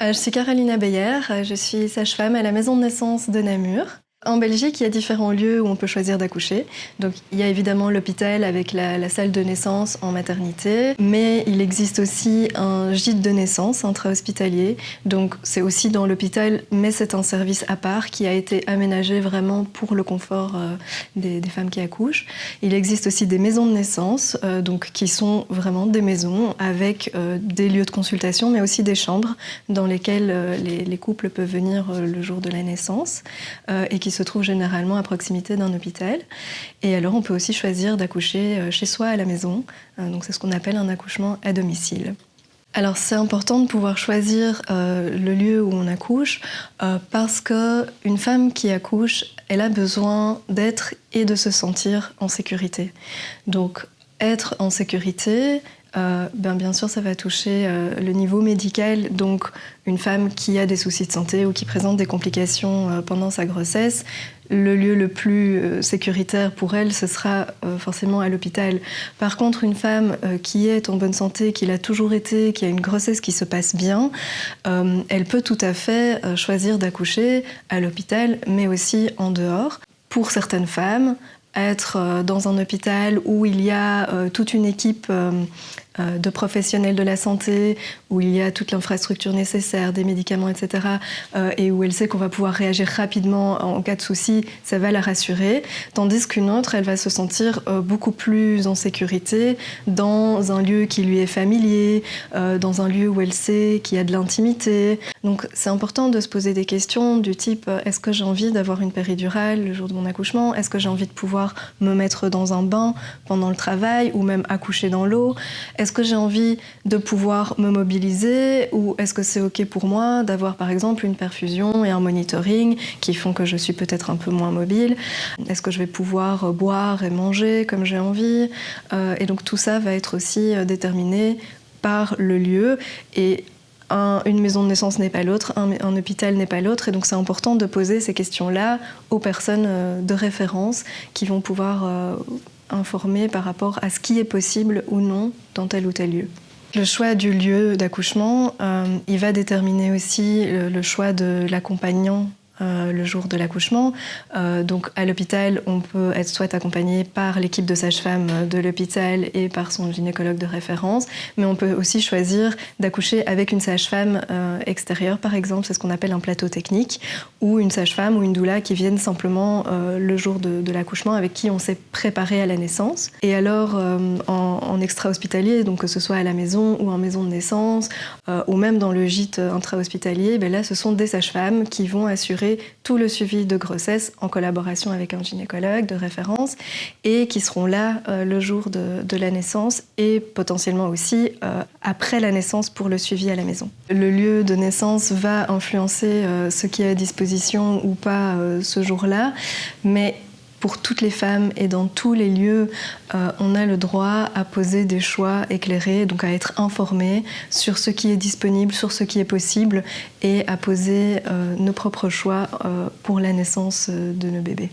Je suis Carolina Beyer, je suis sage-femme à la maison de naissance de Namur. En Belgique, il y a différents lieux où on peut choisir d'accoucher. Donc, il y a évidemment l'hôpital avec la salle de naissance en maternité, mais il existe aussi un gîte de naissance intra-hospitalier. Donc, c'est aussi dans l'hôpital, mais c'est un service à part qui a été aménagé vraiment pour le confort des femmes qui accouchent. Il existe aussi des maisons de naissance, donc qui sont vraiment des maisons avec des lieux de consultation, mais aussi des chambres dans lesquelles les couples peuvent venir le jour de la naissance et qui se trouve généralement à proximité d'un hôpital. Et alors on peut aussi choisir d'accoucher chez soi à la maison. Donc c'est ce qu'on appelle un accouchement à domicile. Alors c'est important de pouvoir choisir le lieu où on accouche parce qu'une femme qui accouche, elle a besoin d'être et de se sentir en sécurité. Donc être en sécurité, bien sûr, ça va toucher le niveau médical. Donc, une femme qui a des soucis de santé ou qui présente des complications pendant sa grossesse, le lieu le plus sécuritaire pour elle, ce sera forcément à l'hôpital. Par contre, une femme qui est en bonne santé, qui l'a toujours été, qui a une grossesse qui se passe bien, elle peut tout à fait choisir d'accoucher à l'hôpital, mais aussi en dehors. Pour certaines femmes, être dans un hôpital où il y a toute une équipe de professionnels de la santé, où il y a toute l'infrastructure nécessaire, des médicaments, etc., et où elle sait qu'on va pouvoir réagir rapidement en cas de souci, ça va la rassurer. Tandis qu'une autre, elle va se sentir beaucoup plus en sécurité dans un lieu qui lui est familier, dans un lieu où elle sait qu'il y a de l'intimité. Donc c'est important de se poser des questions du type est-ce que j'ai envie d'avoir une péridurale le jour de mon accouchement? Est-ce que j'ai envie de pouvoir me mettre dans un bain pendant le travail ou même accoucher dans l'eau? Est-ce que j'ai envie de pouvoir me mobiliser ou est-ce que c'est OK pour moi d'avoir par exemple une perfusion et un monitoring qui font que je suis peut-être un peu moins mobile? Est-ce que je vais pouvoir boire et manger comme j'ai envie? Et donc tout ça va être aussi déterminé par le lieu et une maison de naissance n'est pas l'autre, un hôpital n'est pas l'autre, et donc c'est important de poser ces questions-là aux personnes de référence qui vont pouvoir informer par rapport à ce qui est possible ou non dans tel ou tel lieu. Le choix du lieu d'accouchement, il va déterminer aussi le choix de l'accompagnant le jour de l'accouchement. Donc à l'hôpital, on peut être soit accompagné par l'équipe de sage-femme de l'hôpital et par son gynécologue de référence, mais on peut aussi choisir d'accoucher avec une sage-femme extérieure, par exemple, c'est ce qu'on appelle un plateau technique, ou une sage-femme ou une doula qui viennent simplement le jour de l'accouchement, avec qui on s'est préparé à la naissance. Et alors, en extra-hospitalier, donc que ce soit à la maison ou en maison de naissance, ou même dans le gîte intra-hospitalier, là, ce sont des sages-femmes qui vont assurer tout le suivi de grossesse en collaboration avec un gynécologue de référence et qui seront là le jour de la naissance et potentiellement aussi après la naissance pour le suivi à la maison. Le lieu de naissance va influencer ce qui est à disposition ou pas ce jour-là, mais pour toutes les femmes et dans tous les lieux, on a le droit à poser des choix éclairés, donc à être informés sur ce qui est disponible, sur ce qui est possible et à poser nos propres choix pour la naissance de nos bébés.